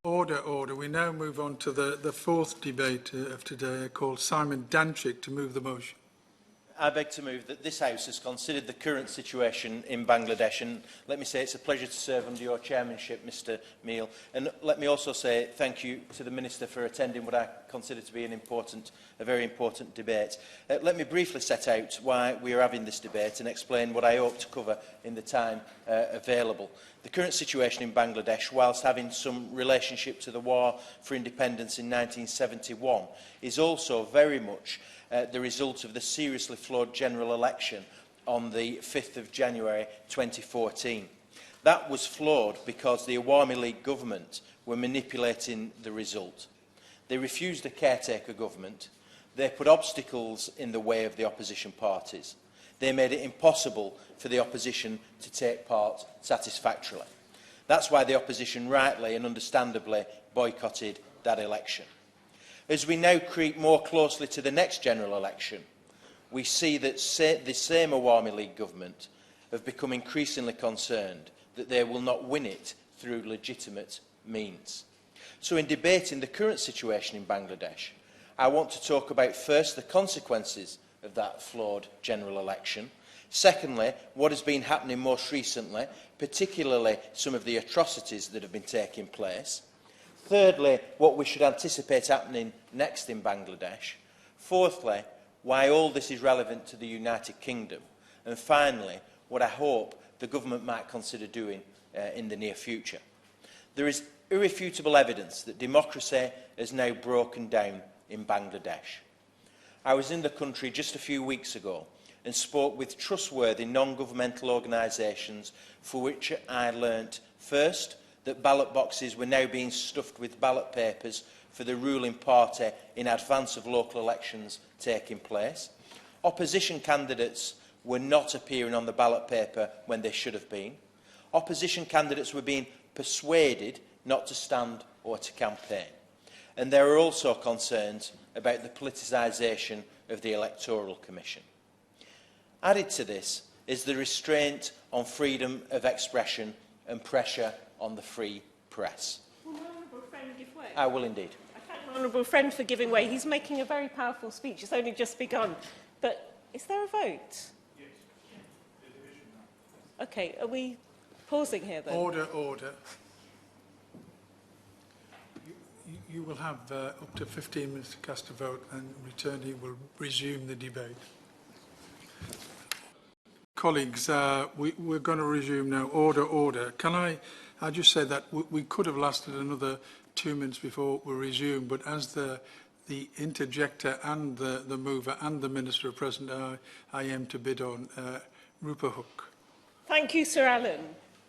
Order, order. We now move on to the fourth debate of today. I call Simon Danchik to move the motion. I beg to move that this House has considered the current situation in Bangladesh, and let me say it's a pleasure to serve under your chairmanship, Mr Meal. And let me also say thank you to the Minister for attending what I consider to be a very important debate. Let me briefly set out why we are having this debate and explain what I hope to cover in the time available. The current situation in Bangladesh, whilst having some relationship to the war for independence in 1971, is also very much the result of the seriously flawed general election on the 5th of January 2014. That was flawed because the Awami League government were manipulating the result. They refused a caretaker government. They put obstacles in the way of the opposition parties. They made it impossible for the opposition to take part satisfactorily. That's why the opposition rightly and understandably boycotted that election. As we now creep more closely to the next general election, we see that the same Awami League government have become increasingly concerned that they will not win it through legitimate means. So in debating the current situation in Bangladesh, I want to talk about first the consequences of that flawed general election, secondly what has been happening most recently, particularly some of the atrocities that have been taking place, thirdly, what we should anticipate happening next in Bangladesh. Fourthly, why all this is relevant to the United Kingdom. And finally, what I hope the government might consider doing in the near future. There is irrefutable evidence that democracy has now broken down in Bangladesh. I was in the country just a few weeks ago and spoke with trustworthy non-governmental organisations for which I learnt, first, that ballot boxes were now being stuffed with ballot papers for the ruling party in advance of local elections taking place. Opposition candidates were not appearing on the ballot paper when they should have been. Opposition candidates were being persuaded not to stand or to campaign. And there are also concerns about the politicisation of the Electoral Commission. Added to this is the restraint on freedom of expression and pressure on the free press. Will my honourable friend give way? I will indeed. I thank my honourable friend for giving way. He's making a very powerful speech. It's only just begun. But is there a vote? Yes. Okay, are we pausing here then? Order, order. You will have up to 15 minutes to cast a vote, and returning will resume the debate. Colleagues, we're going to resume now. Order, order. Can I just say that we could have lasted another 2 minutes before we resume, but as the interjector and the mover and the Minister are present, I am to bid on Rupa Hook. Thank you, Sir Alan.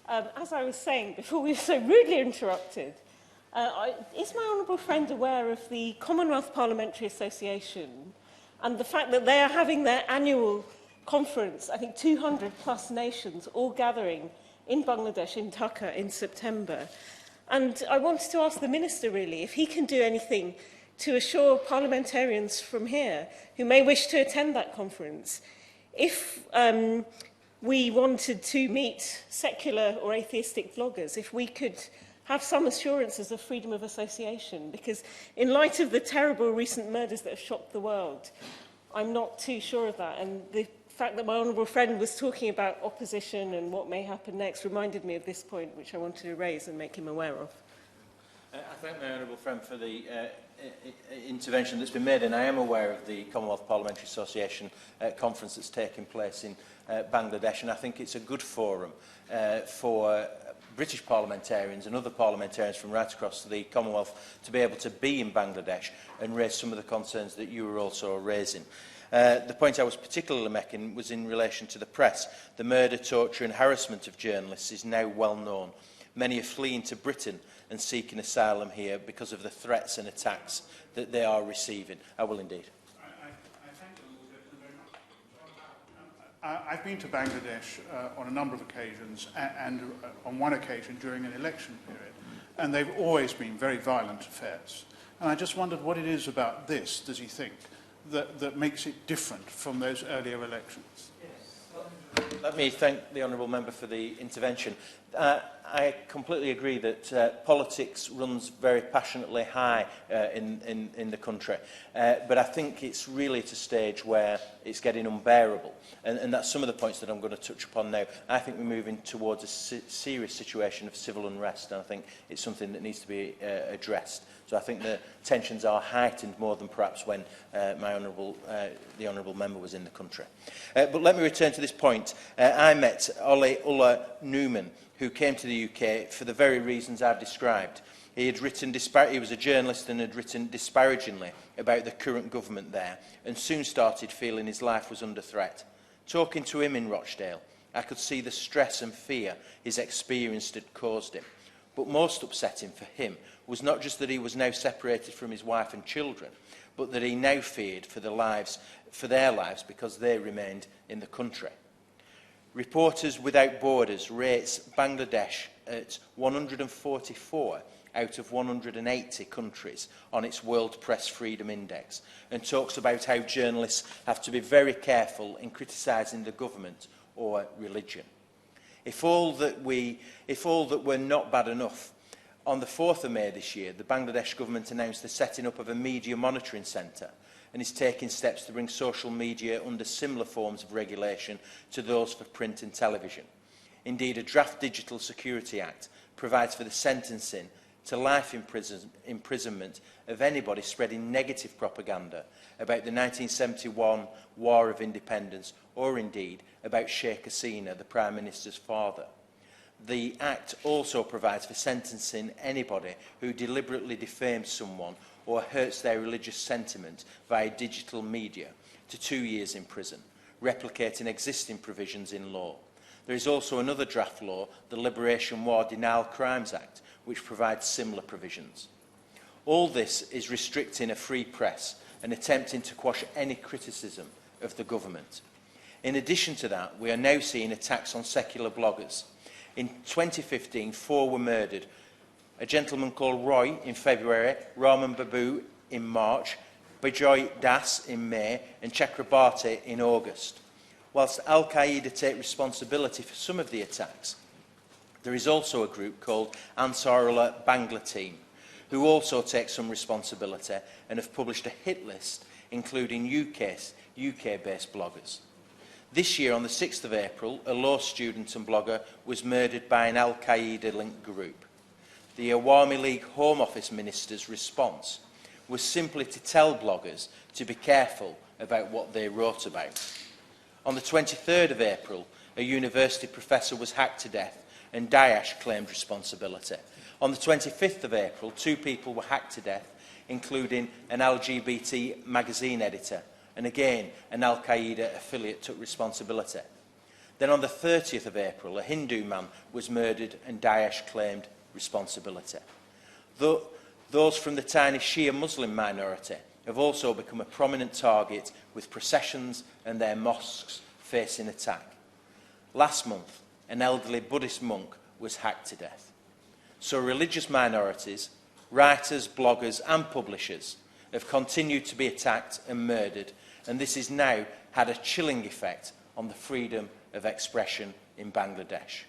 As I was saying before we were so rudely interrupted, is my honourable friend aware of the Commonwealth Parliamentary Association and the fact that they are having their annual conference, I think 200 plus nations all gathering in Bangladesh, in Dhaka, in September. And I wanted to ask the Minister, really, if he can do anything to assure parliamentarians from here who may wish to attend that conference, if we wanted to meet secular or atheistic vloggers, if we could have some assurances of freedom of association, because in light of the terrible recent murders that have shocked the world, I'm not too sure of that. And the fact that my honourable friend was talking about opposition and what may happen next reminded me of this point, which I wanted to raise and make him aware of. I thank my honourable friend for the intervention that's been made, and I am aware of the Commonwealth Parliamentary Association conference that's taking place in Bangladesh, and I think it's a good forum for British parliamentarians and other parliamentarians from right across the Commonwealth to be able to be in Bangladesh and raise some of the concerns that you were also raising. The point I was particularly making was in relation to the press. The murder, torture and harassment of journalists is now well known. Many are fleeing to Britain and seeking asylum here because of the threats and attacks that they are receiving. I will indeed. I've been to Bangladesh on a number of occasions, and on one occasion during an election period, and they've always been very violent affairs. And I just wondered what it is about this, does he think, that makes it different from those earlier elections? Let me thank the honourable member for the intervention. I completely agree that politics runs very passionately high in the country, but I think it's really at a stage where it's getting unbearable, and that's some of the points that I'm going to touch upon now. I think we're moving towards a serious situation of civil unrest, and I think it's something that needs to be addressed. So I think the tensions are heightened more than perhaps when the Honourable Member was in the country. But let me return to this point. I met Ulla Newman, who came to the UK for the very reasons I've described. He had written, he was a journalist and had written disparagingly about the current government there, and soon started feeling his life was under threat. Talking to him in Rochdale, I could see the stress and fear his experience had caused him. But most upsetting for him was not just that he was now separated from his wife and children, but that he now feared for their lives because they remained in the country. Reporters Without Borders rates Bangladesh at 144 out of 180 countries on its World Press Freedom Index, and talks about how journalists have to be very careful in criticising the government or religion. If all that were not bad enough, on the 4th of May this year, the Bangladesh government announced the setting up of a media monitoring centre and is taking steps to bring social media under similar forms of regulation to those for print and television. Indeed, a draft Digital Security Act provides for the sentencing to life imprisonment of anybody spreading negative propaganda about the 1971 War of Independence, or indeed about Sheikh Hasina, the Prime Minister's father. The Act also provides for sentencing anybody who deliberately defames someone or hurts their religious sentiment via digital media to 2 years in prison, replicating existing provisions in law. There is also another draft law, the Liberation War Denial Crimes Act, which provides similar provisions. All this is restricting a free press and attempting to quash any criticism of the government. In addition to that, we are now seeing attacks on secular bloggers. In 2015, 4 were murdered. A gentleman called Roy in February, Raman Babu in March, Bijoy Das in May, and Chakrabarti in August. Whilst Al-Qaeda take responsibility for some of the attacks, there is also a group called Ansarullah Bangla Team, who also take some responsibility and have published a hit list, including UK-based bloggers. This year, on the 6th of April, a law student and blogger was murdered by an Al-Qaeda-linked group. The Awami League Home Office Minister's response was simply to tell bloggers to be careful about what they wrote about. On the 23rd of April, a university professor was hacked to death and Daesh claimed responsibility. On the 25th of April, 2 people were hacked to death, including an LGBT magazine editor, and again, an Al-Qaeda affiliate took responsibility. Then on the 30th of April, a Hindu man was murdered and Daesh claimed responsibility. Those from the tiny Shia Muslim minority have also become a prominent target, with processions and their mosques facing attack. Last month, an elderly Buddhist monk was hacked to death. So religious minorities, writers, bloggers and publishers have continued to be attacked and murdered, and this has now had a chilling effect on the freedom of expression in Bangladesh.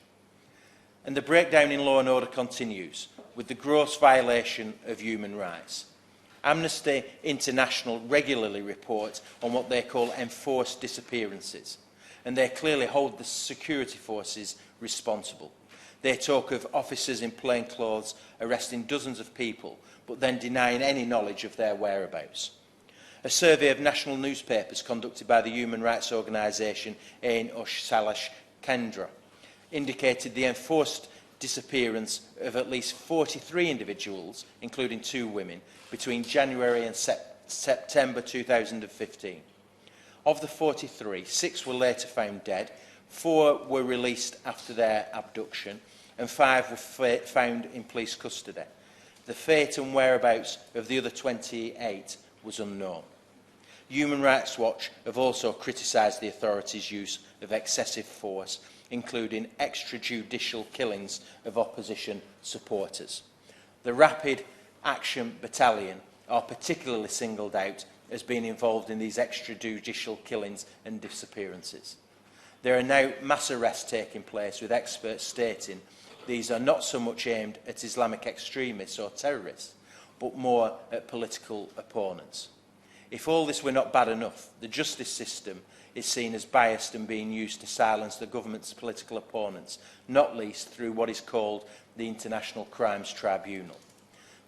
And the breakdown in law and order continues, with the gross violation of human rights. Amnesty International regularly reports on what they call enforced disappearances, and they clearly hold the security forces responsible. They talk of officers in plain clothes arresting dozens of people, but then denying any knowledge of their whereabouts. A survey of national newspapers conducted by the human rights organisation Ain-sh Kendra indicated the enforced disappearance of at least 43 individuals, including 2 women, between January and September 2015. Of the 43, 6 were later found dead, 4 were released after their abduction, and 5 were found in police custody. The fate and whereabouts of the other 28 was unknown. Human Rights Watch have also criticised the authorities' use of excessive force, including extrajudicial killings of opposition supporters. The Rapid Action Battalion are particularly singled out as being involved in these extrajudicial killings and disappearances. There are now mass arrests taking place, with experts stating these are not so much aimed at Islamic extremists or terrorists, but more at political opponents. If all this were not bad enough, the justice system is seen as biased and being used to silence the government's political opponents, not least through what is called the International Crimes Tribunal.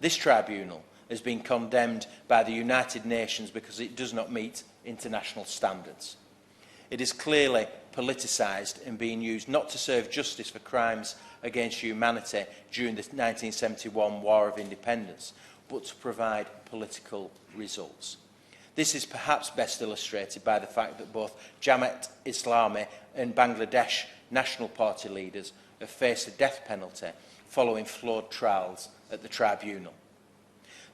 This tribunal has been condemned by the United Nations because it does not meet international standards. It is clearly politicised and being used not to serve justice for crimes against humanity during the 1971 War of Independence, but to provide political results. This is perhaps best illustrated by the fact that both Jamaat Islami and Bangladesh National Party leaders have faced a death penalty following flawed trials at the tribunal.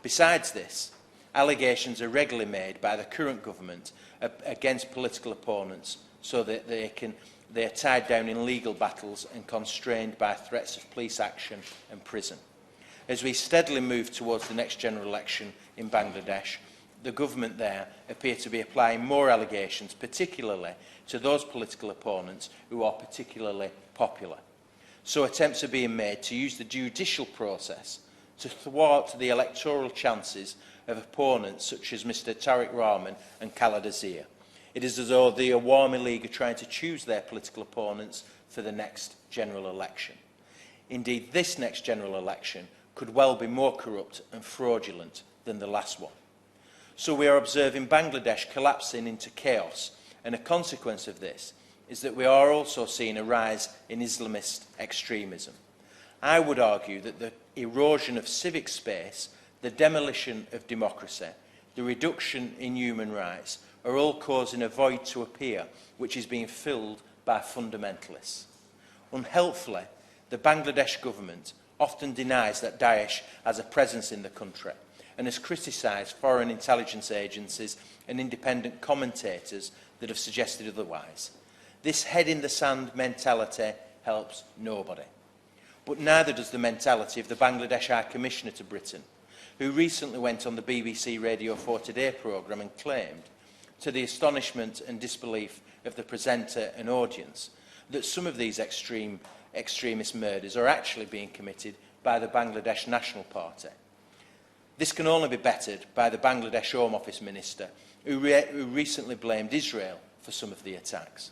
Besides this, allegations are regularly made by the current government against political opponents so that they are tied down in legal battles and constrained by threats of police action and prison. As we steadily move towards the next general election in Bangladesh, the government there appear to be applying more allegations, particularly to those political opponents who are particularly popular. So attempts are being made to use the judicial process to thwart the electoral chances of opponents such as Mr Tariq Rahman and Khaled Azir. It is as though the Awami League are trying to choose their political opponents for the next general election. Indeed, this next general election could well be more corrupt and fraudulent than the last one. So we are observing Bangladesh collapsing into chaos, and a consequence of this is that we are also seeing a rise in Islamist extremism. I would argue that the erosion of civic space, the demolition of democracy, the reduction in human rights are all causing a void to appear which is being filled by fundamentalists. Unhelpfully, the Bangladesh government often denies that Daesh has a presence in the country and has criticised foreign intelligence agencies and independent commentators that have suggested otherwise. This head-in-the-sand mentality helps nobody. But neither does the mentality of the Bangladesh High Commissioner to Britain, who recently went on the BBC Radio 4 Today programme and claimed, to the astonishment and disbelief of the presenter and audience, that some of these extremist murders are actually being committed by the Bangladesh National Party. This can only be bettered by the Bangladesh Home Office Minister, who recently blamed Israel for some of the attacks.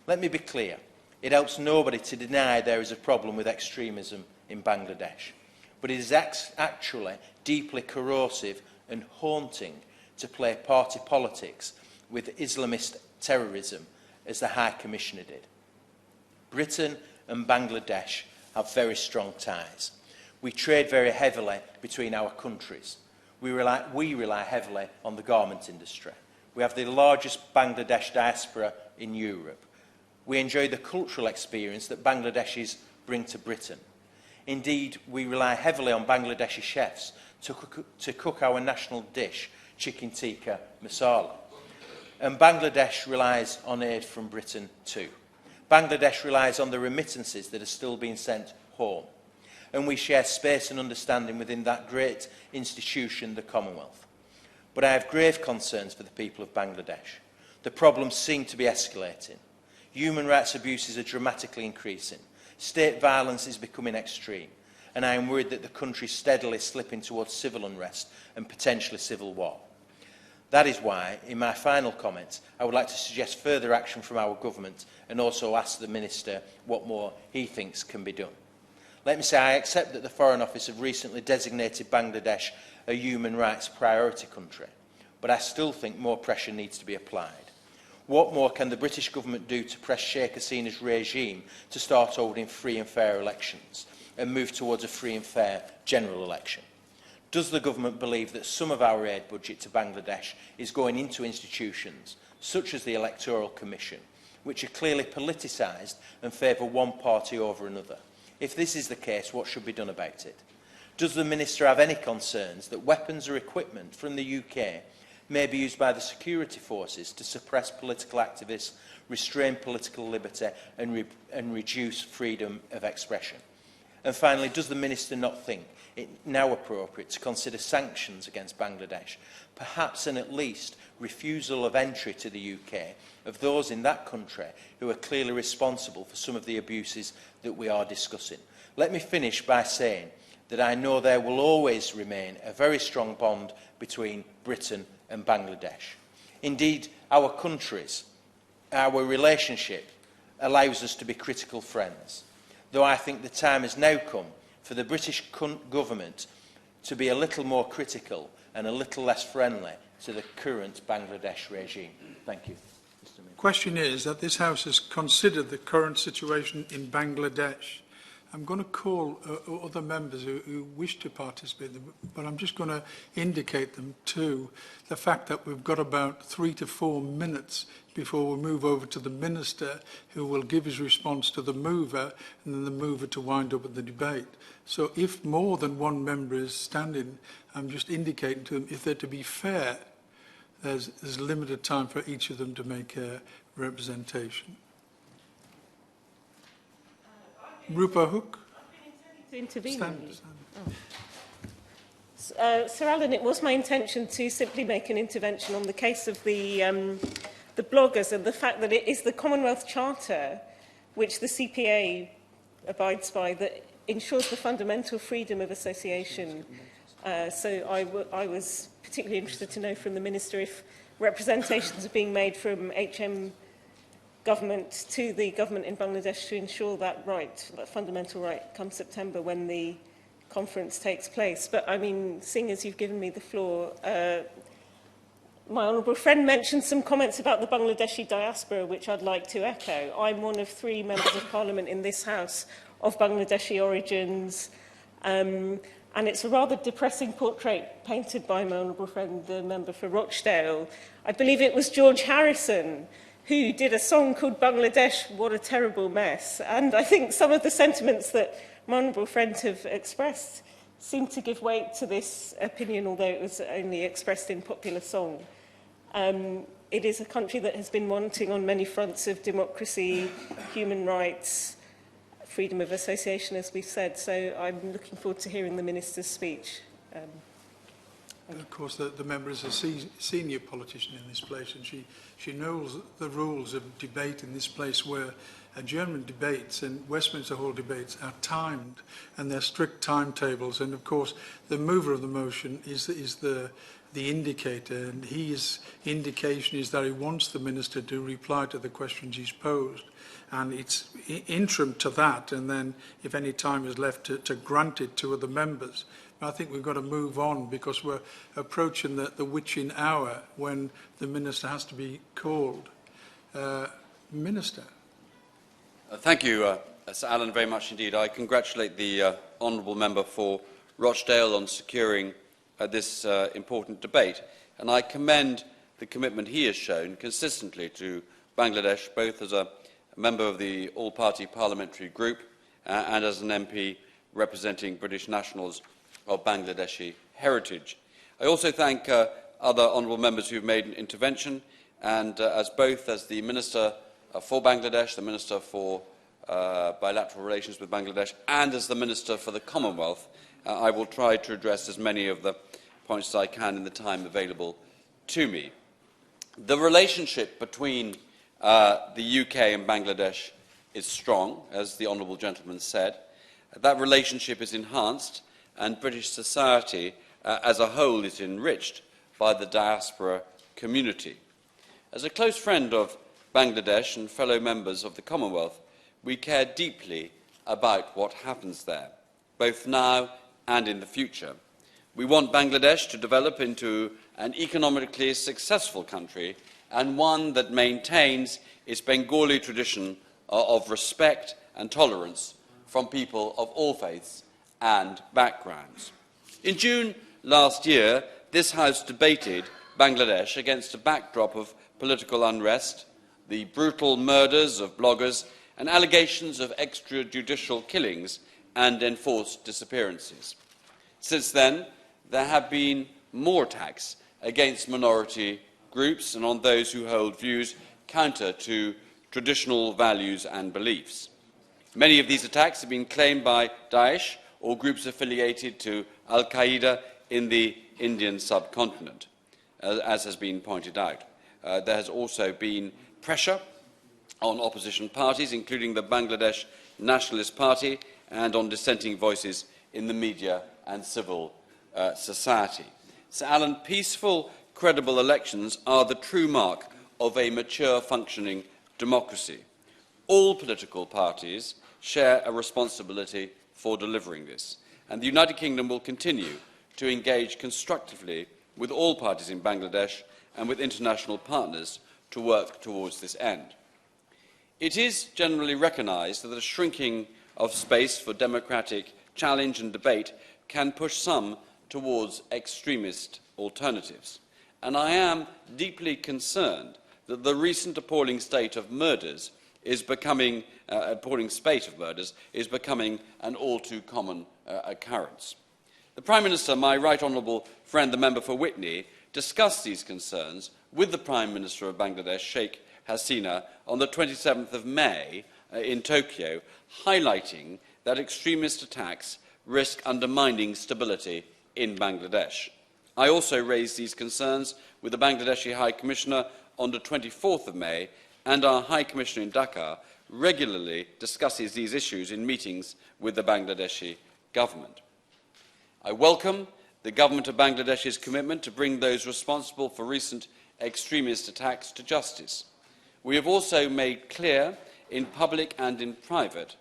Let me be clear, it helps nobody to deny there is a problem with extremism in Bangladesh, but it is actually deeply corrosive and haunting to play party politics with Islamist terrorism, as the High Commissioner did. Britain and Bangladesh have very strong ties. We trade very heavily between our countries. We rely heavily on the garment industry. We have the largest Bangladesh diaspora in Europe. We enjoy the cultural experience that Bangladeshis bring to Britain. Indeed, we rely heavily on Bangladeshi chefs to cook our national dish, chicken tikka masala. And Bangladesh relies on aid from Britain too. Bangladesh relies on the remittances that are still being sent home. And we share space and understanding within that great institution, the Commonwealth. But I have grave concerns for the people of Bangladesh. The problems seem to be escalating. Human rights abuses are dramatically increasing. State violence is becoming extreme. And I am worried that the country is steadily slipping towards civil unrest and potentially civil war. That is why, in my final comments, I would like to suggest further action from our government and also ask the Minister what more he thinks can be done. Let me say I accept that the Foreign Office have recently designated Bangladesh a human rights priority country, but I still think more pressure needs to be applied. What more can the British government do to press Sheikh Hasina's regime to start holding free and fair elections and move towards a free and fair general election? Does the government believe that some of our aid budget to Bangladesh is going into institutions, such as the Electoral Commission, which are clearly politicised and favour one party over another? If this is the case, what should be done about it? Does the Minister have any concerns that weapons or equipment from the UK may be used by the security forces to suppress political activists, restrain political liberty and reduce freedom of expression? And finally, does the Minister not think it now appropriate to consider sanctions against Bangladesh, perhaps and at least refusal of entry to the UK of those in that country who are clearly responsible for some of the abuses that we are discussing? let me finish by saying that I know there will always remain a very strong bond between Britain and Bangladesh. Indeed, our countries, our relationship allows us to be critical friends, though I think the time has now come for the British government to be a little more critical and a little less friendly to the current Bangladesh regime. Thank you. Mr. Mayor. The question is that this House has considered the current situation in Bangladesh. I'm going to call other members who wish to participate, but I'm just going to indicate them to the fact that we've got about 3 to 4 minutes before we move over to the Minister, who will give his response to the mover, and then the mover to wind up with the debate. So if more than one member is standing, I'm just indicating to them, if they're to be fair, there's limited time for each of them to make a representation. Rupa Hook? To intervene. Stand. Sir Alan, it was my intention to simply make an intervention on the case of the bloggers and the fact that it is the Commonwealth Charter, which the CPA abides by, that ensures the fundamental freedom of association. So I was particularly interested to know from the Minister if representations are being made from HM government to the government in Bangladesh to ensure that right, that fundamental right, come September when the conference takes place. But I mean, seeing as you've given me the floor, my honourable friend mentioned some comments about the Bangladeshi diaspora, which I'd like to echo. I'm one of 3 members of Parliament in this House of Bangladeshi origins, and it's a rather depressing portrait painted by my honourable friend, the member for Rochdale. I believe it was George Harrison who did a song called Bangladesh, What a Terrible Mess. And I think some of the sentiments that my honourable friends have expressed seem to give weight to this opinion, although it was only expressed in popular song. It is a country that has been wanting on many fronts of democracy, human rights, freedom of association, as we've said. So I'm looking forward to hearing the Minister's speech. Of course, the member is a senior politician in this place, and she knows the rules of debate in this place, where German debates and Westminster Hall debates are timed, and they're strict timetables. And of course, the mover of the motion is the indicator, and his indication is that he wants the Minister to reply to the questions he's posed. And it's interim to that, and then if any time is left, to grant it to other members. I think we've got to move on, because we're approaching the witching hour when the Minister has to be called. Minister. Thank you, Sir Alan, very much indeed. I congratulate the Honourable Member for Rochdale on securing this important debate, and I commend the commitment he has shown consistently to Bangladesh, both as a member of the All-Party Parliamentary Group and as an MP representing British nationals of Bangladeshi heritage. I also thank other honourable members who have made an intervention, and as the Minister for Bangladesh, the Minister for Bilateral Relations with Bangladesh, and as the Minister for the Commonwealth, I will try to address as many of the points as I can in the time available to me. The relationship between the UK and Bangladesh is strong, as the Honourable Gentleman said. That relationship is enhanced, and British society as a whole is enriched by the diaspora community. As a close friend of Bangladesh and fellow members of the Commonwealth, we care deeply about what happens there, both now and in the future. We want Bangladesh to develop into an economically successful country, and one that maintains its Bengali tradition of respect and tolerance from people of all faiths and backgrounds. In June last year, this House debated Bangladesh against a backdrop of political unrest, the brutal murders of bloggers, and allegations of extrajudicial killings and enforced disappearances. Since then, there have been more attacks against minority groups and on those who hold views counter to traditional values and beliefs. Many of these attacks have been claimed by Daesh or groups affiliated to Al-Qaeda in the Indian subcontinent, as has been pointed out. There has also been pressure on opposition parties, including the Bangladesh Nationalist Party and on dissenting voices in the media and civil society. Sir Alan, peaceful, credible elections are the true mark of a mature, functioning democracy. All political parties share a responsibility for delivering this, and the United Kingdom will continue to engage constructively with all parties in Bangladesh and with international partners to work towards this end. It is generally recognised that the shrinking of space for democratic challenge and debate can push some towards extremist alternatives, and I am deeply concerned that the recent appalling spate of murders is becoming an all too common occurrence. The Prime Minister, my right honourable friend, the member for Witney, discussed these concerns with the Prime Minister of Bangladesh, Sheikh Hasina, on the 27th of May in Tokyo, highlighting that extremist attacks risk undermining stability in Bangladesh. I also raised these concerns with the Bangladeshi High Commissioner on the 24th of May, and our High Commissioner in Dhaka regularly discusses these issues in meetings with the Bangladeshi government. I welcome the government of Bangladesh's commitment to bring those responsible for recent extremist attacks to justice. We have also made clear in public and in private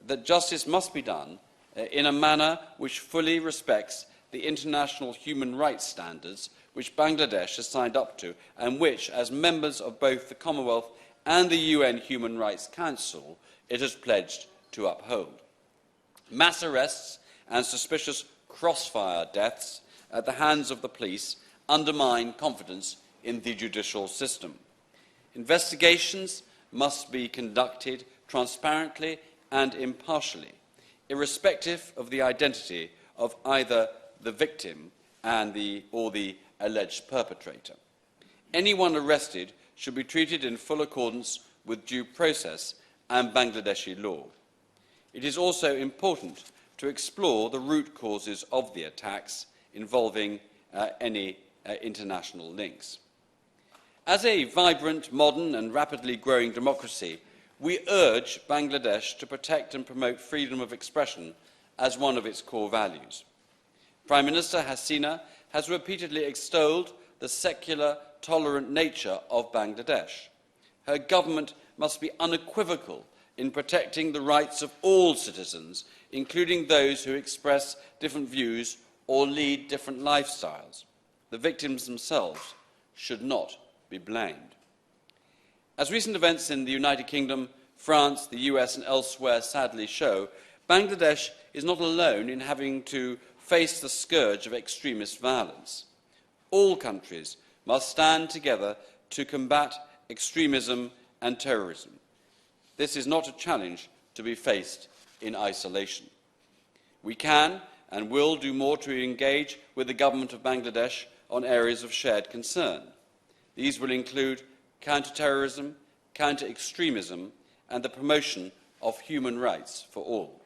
that justice must be done in a manner which fully respects the international human rights standards which Bangladesh has signed up to and which, as members of both the Commonwealth and the UN Human Rights Council, it has pledged to uphold. Mass arrests and suspicious crossfire deaths at the hands of the police undermine confidence in the judicial system. Investigations must be conducted transparently and impartially, irrespective of the identity of either the victim or the alleged perpetrator. Anyone arrested should be treated in full accordance with due process and Bangladeshi law. It is also important to explore the root causes of the attacks involving any international links. As a vibrant, modern and rapidly growing democracy, we urge Bangladesh to protect and promote freedom of expression as one of its core values. Prime Minister Hasina has repeatedly extolled the secular, tolerant nature of Bangladesh. Her government must be unequivocal in protecting the rights of all citizens, including those who express different views or lead different lifestyles. The victims themselves should not be blamed. As recent events in the United Kingdom, France, the US and elsewhere sadly show, Bangladesh is not alone in having to face the scourge of extremist violence. All countries must stand together to combat extremism and terrorism. This is not a challenge to be faced in isolation. We can and will do more to engage with the government of Bangladesh on areas of shared concern. These will include counter-terrorism, counter-extremism and the promotion of human rights for all.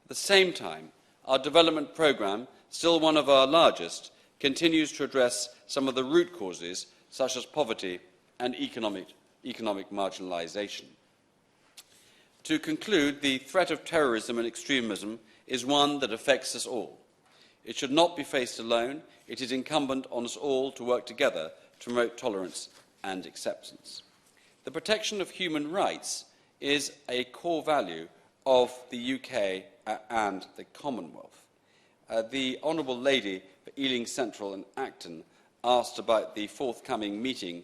At the same time, our development programme, still one of our largest, continues to address some of the root causes such as poverty and economic marginalisation. To conclude, the threat of terrorism and extremism is one that affects us all. It should not be faced alone. It is incumbent on us all to work together to promote tolerance and acceptance. The protection of human rights is a core value of the UK and the Commonwealth. The Honourable Lady for Ealing Central and Acton asked about the forthcoming meeting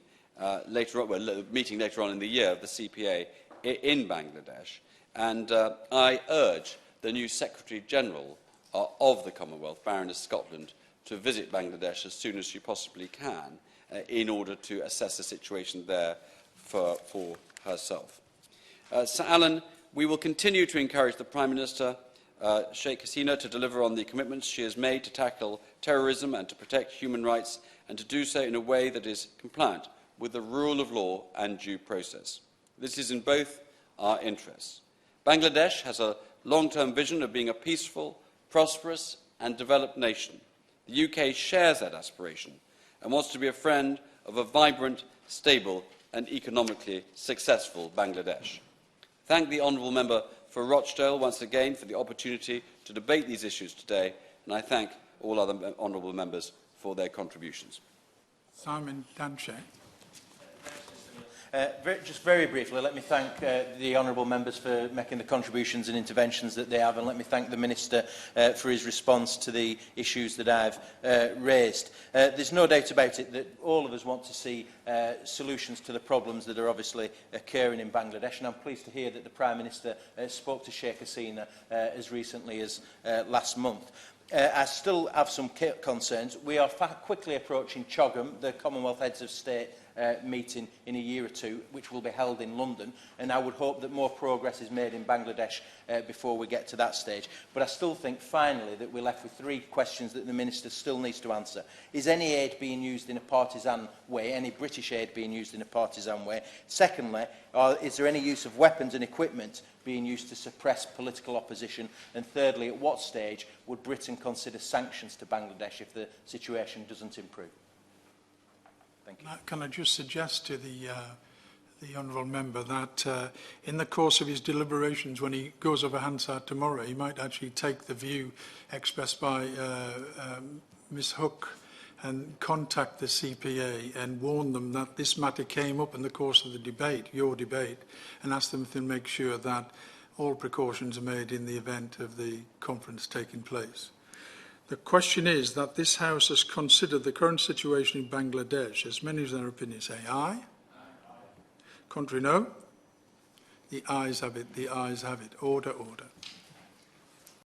later on in the year of the CPA in Bangladesh, and I urge the new Secretary-General of the Commonwealth, Baroness Scotland, to visit Bangladesh as soon as she possibly can in order to assess the situation there for herself. Sir Alan, we will continue to encourage the Prime Minister, Sheikh Hasina, to deliver on the commitments she has made to tackle terrorism and to protect human rights, and to do so in a way that is compliant with the rule of law and due process. This is in both our interests. Bangladesh has a long-term vision of being a peaceful, prosperous and developed nation. The UK shares that aspiration and wants to be a friend of a vibrant, stable and economically successful Bangladesh. Thank the Honourable Member for Rochdale once again for the opportunity to debate these issues today, and I thank all other honourable members for their contributions. Simon Danczak. Just very briefly, let me thank the honourable members for making the contributions and interventions that they have, and let me thank the Minister for his response to the issues that I've raised. There's no doubt about it that all of us want to see solutions to the problems that are obviously occurring in Bangladesh, and I'm pleased to hear that the Prime Minister spoke to Sheikh Hasina as recently as last month. I still have some concerns. We are quickly approaching CHOGM, the Commonwealth Heads of State meeting in a year or two, which will be held in London, and I would hope that more progress is made in Bangladesh before we get to that stage. But I still think, finally, that we're left with 3 questions that the Minister still needs to answer. Is any aid being used in a partisan way, any British aid being used in a partisan way? Secondly, is there any use of weapons and equipment being used to suppress political opposition? And thirdly, at what stage would Britain consider sanctions to Bangladesh if the situation doesn't improve? Thank you. Can I just suggest to the honourable member that in the course of his deliberations, when he goes over Hansard tomorrow, he might actually take the view expressed by Ms Hook and contact the CPA and warn them that this matter came up in the course of the debate, your debate, and ask them to make sure that all precautions are made in the event of the conference taking place. The question is that this House has considered the current situation in Bangladesh. As many as their opinion say aye. Contrary no. The ayes have it. The ayes have it. Order, order.